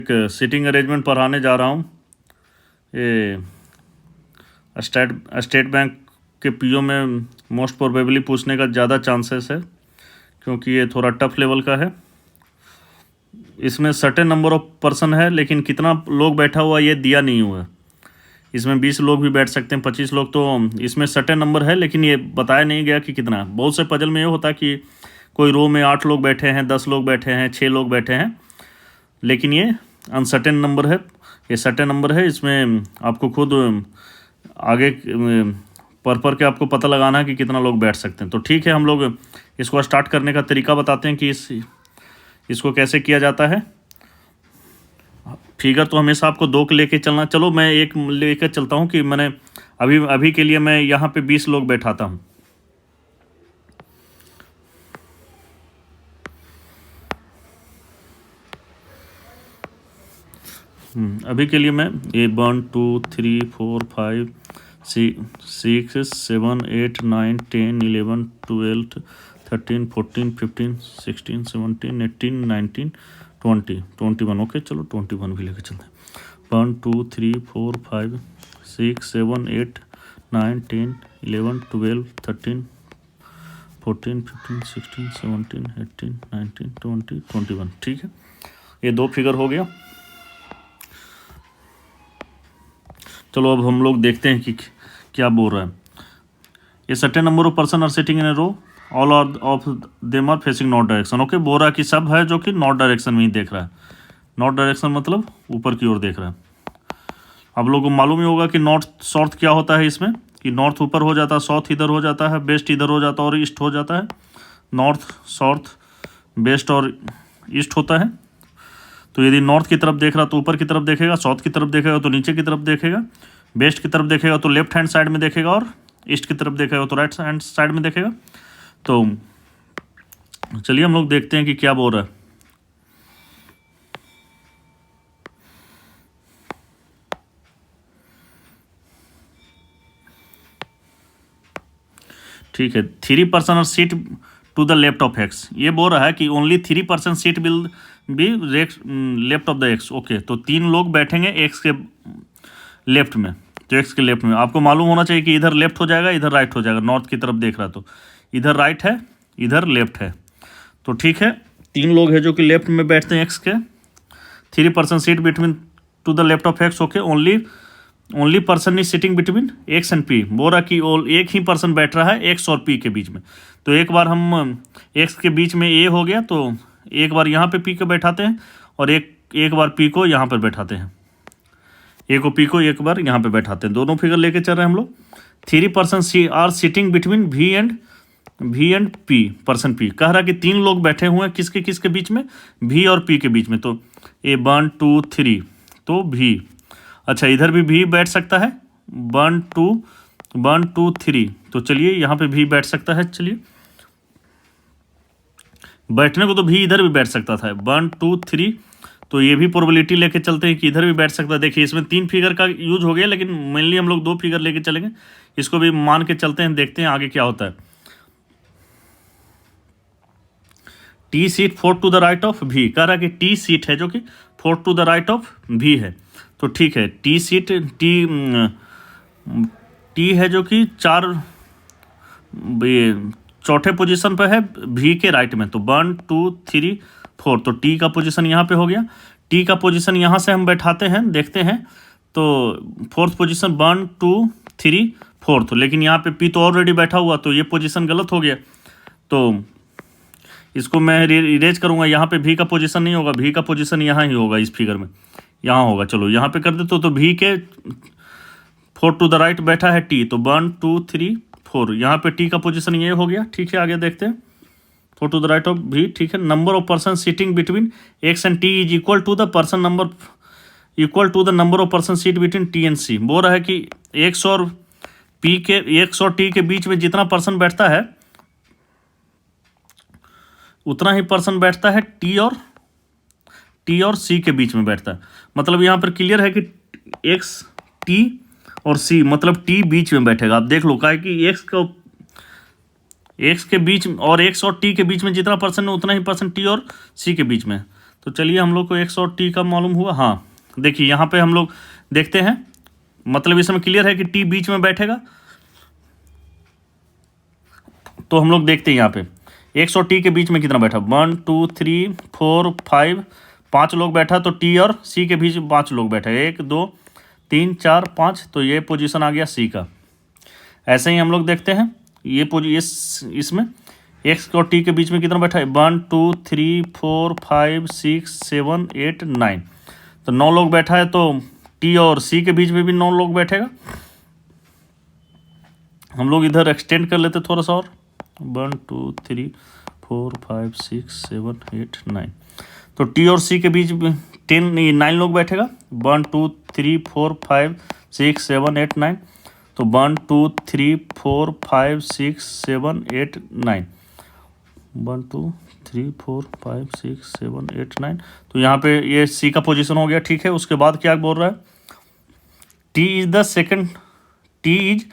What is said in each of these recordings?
एक seating arrangement पढ़ाने जा रहा हूँ। ये स्टेट बैंक के पीओ में मोस्ट प्रोबेबली पूछने का ज़्यादा चांसेस है, क्योंकि ये थोड़ा टफ लेवल का है। इसमें सर्टेन नंबर ऑफ पर्सन है, लेकिन कितना लोग बैठा हुआ ये दिया नहीं हुआ है। इसमें 20 लोग भी बैठ सकते हैं, 25 लोग, तो इसमें सर्टेन नंबर है, लेकिन ये बताया नहीं गया कि कितना। बहुत से पजल में ये होता है कि कोई रो में 8 लोग बैठे हैं, 10 लोग बैठे हैं, 6 लोग बैठे हैं, लेकिन ये अनसर्टेन नंबर है। ये सर्टेन नंबर है, इसमें आपको खुद आगे पर के आपको पता लगाना है कि कितना लोग बैठ सकते हैं। तो ठीक है, हम लोग इसको स्टार्ट करने का तरीका बताते हैं कि इसको कैसे किया जाता है। फिगर तो हमेशा आपको 2 के लेके चलना। चलो मैं एक लेकर चलता हूँ कि मैंने अभी के लिए मैं यहाँ पे 20 लोग बैठाता हूँ। अभी के लिए मैं ये 1 2 3 4 5 6 7 8 9 10 11 12 13 14 15 16 17 18 19 20 21। ओके, चलो 21 भी लेकर चलते हैं। 1 2 3 4 5 6 7 8 9 10 11 12 13 14 15 16 17 18 19 20 21। ठीक है, ये 2 फिगर हो गया। चलो अब हम लोग देखते हैं कि क्या बोल रहा है। ये certain number of person are sitting in a row, all are of them are facing north direction. Okay, बोल रहा है कि सब है जो कि नॉर्थ डायरेक्शन में ही देख रहा है। नॉर्थ डायरेक्शन मतलब ऊपर की ओर देख रहा है। आप लोगों को मालूम ही होगा कि नॉर्थ साउथ क्या होता है इसमें, कि नॉर्थ ऊपर हो जाता है, साउथ इधर हो जाता है, वेस्ट इधर हो जाता है और ईस्ट हो जाता है। नॉर्थ साउथ वेस्ट और ईस्ट होता है। तो यदि नॉर्थ की तरफ देख रहा तो ऊपर की तरफ देखेगा, साउथ की तरफ देखेगा तो नीचे की तरफ देखेगा, वेस्ट की तरफ देखेगा तो लेफ्ट हैंड साइड में देखेगा, और ईस्ट की तरफ देखेगा तो राइट हैंड साइड में देखेगा। तो चलिए हम लोग देखते हैं कि क्या बोल रहा है। ठीक है, 3 person are seat to the left of X. ये बोल रहा है कि only 3 person seat will be left of the X. Okay, तो 3 लोग बैठेंगे एक्स के लेफ्ट में। तो एक्स के लेफ्ट में आपको मालूम होना चाहिए कि इधर लेफ्ट हो जाएगा, इधर राइट हो जाएगा। नॉर्थ की तरफ देख रहा तो इधर राइट है, इधर लेफ्ट है। तो ठीक है, 3 लोग हैं जो कि लेफ्ट में बैठते हैं एक्स के। 3 person seat between two the left of x. Okay, only person is sitting between X and P. बोल रहा कि एक ही पर्सन बैठ रहा है एक्स और पी के बीच में। तो एक बार हम एक्स के बीच में ए हो गया, तो एक बार यहाँ पे पी को बैठाते हैं और एक बार पी को यहाँ पर बैठाते हैं। ए को पी को एक बार यहाँ पे बैठाते हैं। दोनों फिगर लेके चल रहे हैं हम लोग। 3 person are sitting between V and P. Person P कह रहा कि 3 लोग बैठे हुए हैं किसके बीच में, भी और पी के बीच में। तो ए 1 2 3 तो भी। अच्छा, इधर भी भी बैठ सकता है, 1 2 3। तो चलिए यहाँ पे भी बैठ सकता है। चलिए, बैठने को तो भी इधर भी बैठ सकता था, 1 2 3। तो ये भी प्रोबेबिलिटी लेके चलते हैं कि इधर भी बैठ सकता है। देखिए, इसमें 3 फिगर का यूज हो गया, लेकिन मेनली हम लोग 2 फिगर लेके चलेंगे। इसको भी मान के चलते हैं, देखते हैं आगे क्या होता है। T seat 4 to the right of भी। कह रहा है कि टी सीट है जो कि 4 टू द राइट ऑफ भी है। तो ठीक है, टी सीट टी है जो कि 4 ये चौथे पोजीशन पर है भी के राइट में। तो 1 2 3 4। तो टी का पोजीशन यहाँ पे हो गया। टी का पोजीशन यहाँ से हम बैठाते हैं, देखते हैं। तो 4th पोजीशन 1 2 3 4। लेकिन यहाँ पे पी तो ऑलरेडी बैठा हुआ, तो ये पोजीशन गलत हो गया। तो इसको मैं इरेज करूँगा। यहाँ पे भी का पोजीशन नहीं होगा, भी का पोजीशन यहाँ ही होगा, इस फिगर में यहाँ होगा। चलो यहाँ पे कर दे तो भी के 4 टू द राइट बैठा है टी। तो 1 2 3 4। यहाँ पे टी का पोजीशन ये हो गया। ठीक है, आगे देखते हैं। 4 टू द राइट ऑफ भी। ठीक है, number of person sitting between X and T is equal to the number of person seat between T and C. बोल रहा है कि एक्स और टी के बीच में जितना पर्सन बैठता है उतना ही पर्सन बैठता है टी और सी के बीच में बैठता है। मतलब यहाँ पर क्लियर है कि एक्स टी और सी, मतलब टी बीच में बैठेगा। आप देख लो, क्या है कि एक्स के बीच और एक्स और टी के बीच में जितना पर्सन है उतना ही पर्सन टी और सी के बीच में। तो चलिए हम लोग को एक्स और टी का मालूम हुआ। हाँ देखिए यहाँ पे हम लोग देखते हैं, मतलब इसमें क्लियर है कि टी बीच में बैठेगा। तो हम लोग देखते हैं यहाँ पे एक्स और टी के बीच में कितना बैठा, 1 2 3 4 5, 5 लोग बैठा। तो टी और सी के बीच 5 लोग बैठे, 1 2 3 4 5। तो ये पोजीशन आ गया सी का। ऐसे ही हम लोग देखते हैं ये इसमें एक्स और टी के बीच में कितना बैठा है, 1 2 3 4 5 6 7 8 9। तो 9 लोग बैठा है। तो टी और सी के बीच में भी 9 लोग बैठेगा। हम लोग इधर एक्सटेंड कर लेते थोड़ा सा और, 1 2 3 4 5 6 7 8 9। तो टी और सी के बीच 9 लोग बैठेगा, 1 2 3 4 5 6 7 8 9। तो 1 2 3 4 5 6 7 8 9, 1 2 3 4 5 6 7 8 9। तो यहाँ पे ये सी का पोजीशन हो गया। ठीक है, उसके बाद क्या बोल रहा है, T is the second, T is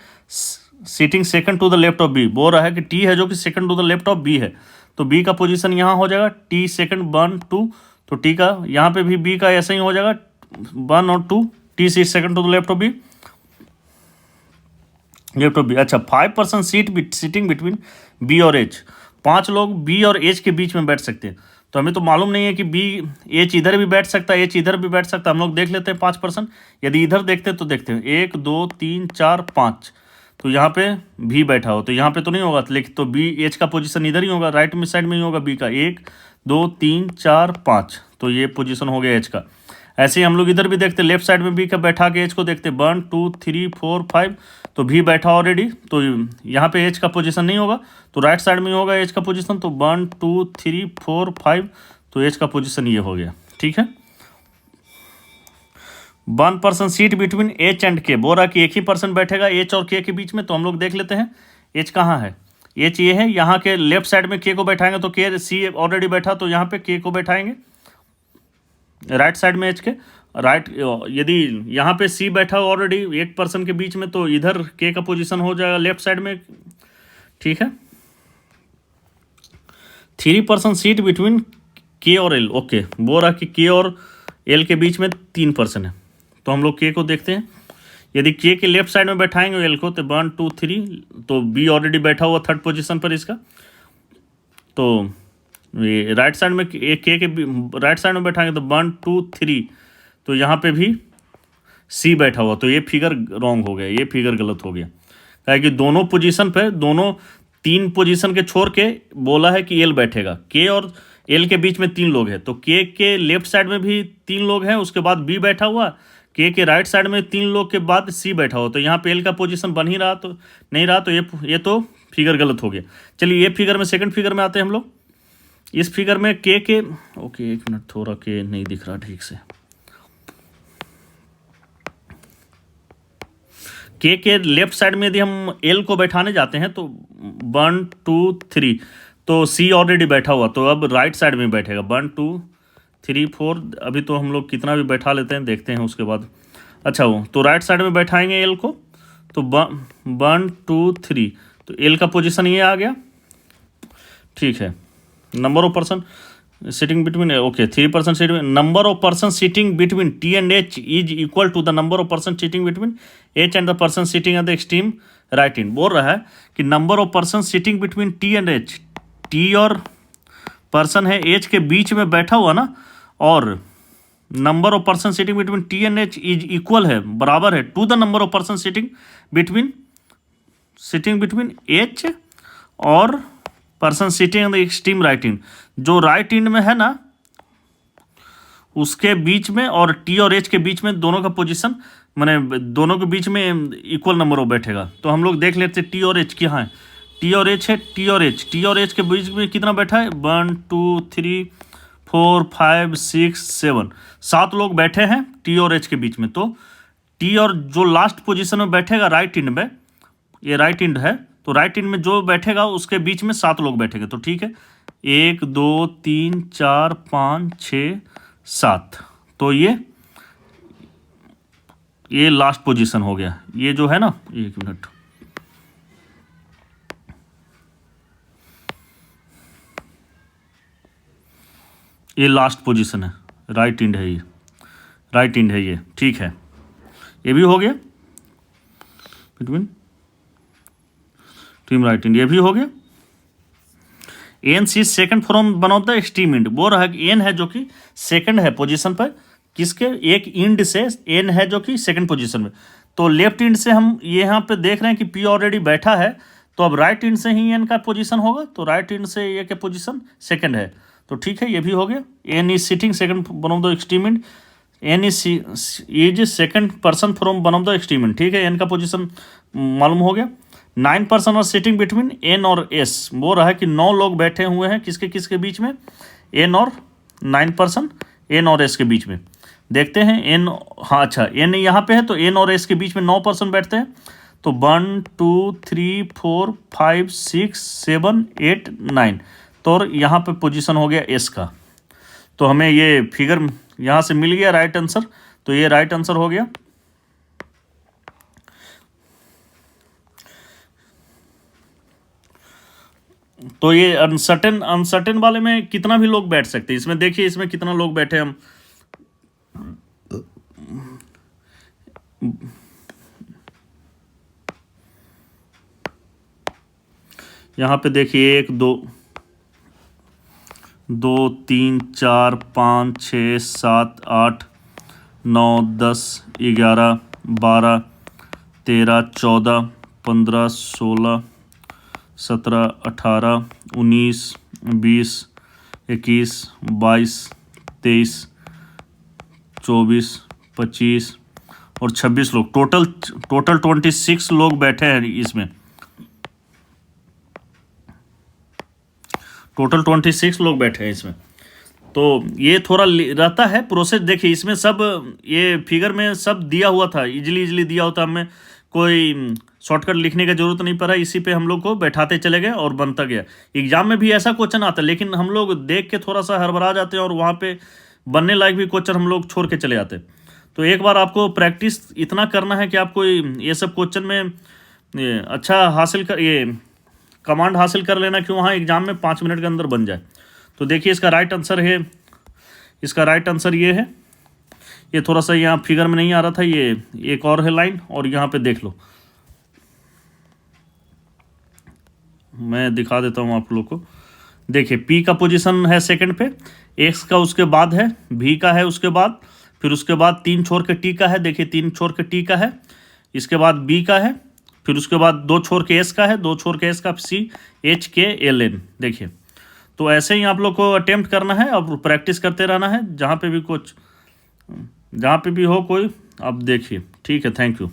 sitting second to the left of B. बोल रहा है कि टी है जो कि second to the left of B है। तो बी का पोजीशन यहाँ हो जाएगा टी सेकंड 1 2। तो टी का यहाँ पे भी बी का ऐसा ही हो जाएगा 1 और 2, T seat second to the left of B, left of B. अच्छा, 5% सीटिंग बिटवीन बी और एच। 5 लोग बी और एच के बीच में बैठ सकते हैं। तो हमें तो मालूम नहीं है कि बी एच इधर भी बैठ सकता है, एच इधर भी बैठ सकता है। हम लोग देख लेते हैं 5%। यदि इधर देखते हैं तो देखते हैं 1 2 3 4 5। तो यहाँ पे भी बैठा हो तो यहाँ पे तो नहीं होगा, लेकिन तो बी एच का पोजीशन इधर ही होगा, राइट में साइड में ही होगा बी का। 1 2 3 4 5। तो ये पोजीशन हो गया एच का। ऐसे ही हम लोग इधर भी देखते लेफ्ट साइड में बी का बैठा के एच को देखते 1 2 3 4 5। तो भी बैठा ऑलरेडी। तो यहाँ पे एच का पोजीशन नहीं होगा, तो राइट साइड में होगा एच का पोजीशन। तो 1 2 3 4 5। तो एच का पोजीशन ये हो गया। ठीक है, 1% सीट बिटवीन एच एंड के। बोल रहा कि एक ही पर्सन बैठेगा एच और के बीच में। तो हम लोग देख लेते हैं एच कहाँ है। एच ये है, यहाँ के लेफ्ट साइड में के को बैठाएंगे तो के सी ऑलरेडी बैठा, तो यहाँ पे के को बैठाएंगे राइट साइड में एच के। राइट यदि यहाँ पे सी बैठा ऑलरेडी एक पर्सन के बीच में, तो इधर के का पोजीशन हो जाएगा लेफ्ट साइड में। ठीक है, 3% सीट बिटवीन के और एल। ओके, बोल रहा कि के और एल के बीच में 3% है। तो हम लोग के को देखते हैं। यदि के लेफ्ट साइड में बैठाएंगे एल को तो 1 2 3। तो बी ऑलरेडी बैठा हुआ थर्ड पोजीशन पर इसका। तो ये राइट साइड में के राइट साइड में बैठाएंगे तो 1 2 3। तो यहाँ पे भी सी बैठा हुआ। तो ये फिगर रॉन्ग हो गया, ये फिगर गलत हो गया। क्या कि दोनों पोजीशन पे, दोनों 3 पोजीशन के छोड़ के बोला है कि एल बैठेगा। के और एल के बीच में 3 लोग हैं। तो के लेफ्ट साइड में भी 3 लोग हैं, उसके बाद बी बैठा हुआ। के राइट साइड में 3 लोग के बाद सी बैठा हुआ। तो यहाँ पे एल का पोजीशन बन ही रहा, तो नहीं रहा। तो ये तो फिगर गलत हो गया। चलिए ये फिगर में, सेकंड फिगर में आते हैं हम लोग। इस फिगर में के ओके एक मिनट, थोड़ा के नहीं दिख रहा ठीक से। के लेफ्ट साइड में यदि हम एल को बैठाने जाते हैं तो 1 2 3। तो सी ऑलरेडी बैठा हुआ, तो अब राइट साइड में बैठेगा 1 2 3 4। अभी तो हम लोग कितना भी बैठा लेते हैं, देखते हैं उसके बाद। अच्छा, वो तो राइट साइड में बैठाएंगे एल को। तो 1 2 3। तो एल का पोजीशन ये आ गया। ठीक है, number of person sitting between, okay 3% seating. Number of person sitting between T and H is equal to the number of person sitting between H and the person sitting at the extreme right in. बोल रहा है कि number of person sitting between T and H, T और person है H के बीच में बैठा हुआ ना, और number of person sitting between T and H is equal है, बराबर है to the number of person sitting between H और person sitting in the extreme right in. जो राइट इंड में है ना उसके बीच में, और टी और एच के बीच में दोनों का पोजीशन, माने दोनों के बीच में इक्वल नंबर ऑफ बैठेगा। तो हम लोग देख लेते टी और एच कहाँ है। टी और एच है, टी और एच के बीच में कितना बैठा है, 1 2 3 4 5 6 7। 7 लोग बैठे हैं टी और एच के बीच में। तो टी और जो लास्ट पोजीशन में बैठेगा राइट इंड में, ये राइट इंड है, तो राइट इंड में जो बैठेगा उसके बीच में 7 लोग बैठेंगे। तो ठीक है, 1 2 3 4 5 6 7। तो ये लास्ट पोजीशन हो गया। ये जो है ना, एक मिनट, ये लास्ट पोजीशन है, राइट इंड है, ये राइट इंड है ये, ठीक है। ये भी हो गया बिटवीन टीम राइट इंड, ये भी हो गया। N C second from one of the extreme end, बोल रहा है कि एन है जो कि सेकंड है पोजीशन पर, किसके, एक इंड से एन है जो कि सेकंड पोजीशन में। तो लेफ्ट इंड से हम ये यहाँ पे देख रहे हैं कि पी ऑलरेडी बैठा है, तो अब राइट इंड से ही एन का पोजीशन होगा, तो राइट इंड से ए के पोजीशन सेकंड है, तो ठीक है, ये भी हो गया। N is sitting second one of the extreme end, N is second person from one of the extreme end, ठीक है, एन का पोजीशन मालूम हो गया। 9 person are sitting between N और एस, बोल रहा है कि 9 लोग बैठे हुए हैं किसके किसके बीच में, एन और 9 पर्सन एन और एस के बीच में। देखते हैं एन, हाँ अच्छा, एन यहाँ पे है तो एन और एस के बीच में 9 पर्सन बैठते हैं, तो 1 2 3 4 5 6 7 8 9, तो यहाँ पे पोजीशन हो गया एस का। तो हमें ये फिगर यहाँ से मिल गया राइट आंसर, तो ये राइट आंसर हो गया। तो ये अनसर्टेन वाले में कितना भी लोग बैठ सकते हैं, इसमें देखिए इसमें कितना लोग बैठे हम, यहाँ पे देखिए 1 2 2 3 4 5 6 7 8 9 10 11 12 13 14 15 16 17 18 19 20 21 22 23 24 25 और 26 लोग, टोटल 26 लोग बैठे हैं इसमें, टोटल 26 लोग बैठे हैं इसमें। तो ये थोड़ा रहता है प्रोसेस, देखिए इसमें सब ये फिगर में सब दिया हुआ था, इजीली दिया होता, हमें कोई शॉर्टकट लिखने का जरूरत नहीं पड़ा, इसी पे हम लोग को बैठाते चले गए और बनता गया। एग्जाम में भी ऐसा क्वेश्चन आता है, लेकिन हम लोग देख के थोड़ा सा हड़बड़ा जाते हैं और वहाँ पे बनने लायक भी क्वेश्चन हम लोग छोड़ के चले जाते हैं। तो एक बार आपको प्रैक्टिस इतना करना है कि आपको ये सब क्वेश्चन में अच्छा हासिल कर, ये कमांड हासिल कर लेना कि वहाँ एग्जाम में 5 मिनट के अंदर बन जाए। तो देखिए इसका राइट आंसर है, इसका राइट आंसर ये है। ये थोड़ा सा यहाँ फिगर में नहीं आ रहा था, ये एक और है लाइन, और यहाँ पे देख लो, मैं दिखा देता हूँ आप लोग को। देखिए पी का पोजीशन है सेकंड पे, एक्स का उसके बाद है, भी का है उसके बाद, फिर उसके बाद 3 छोड़ के टी का है, देखिए 3 छोड़ के टी का है, इसके बाद बी का है, फिर उसके बाद 2 छोड़ के एस का है, 2 छोड़ के एस का सी एच के एल एन। देखिए तो ऐसे ही आप लोग को अटेम्प्ट करना है, अब प्रैक्टिस करते रहना है, जहाँ पे भी हो कोई, आप देखिए। ठीक है, थैंक यू।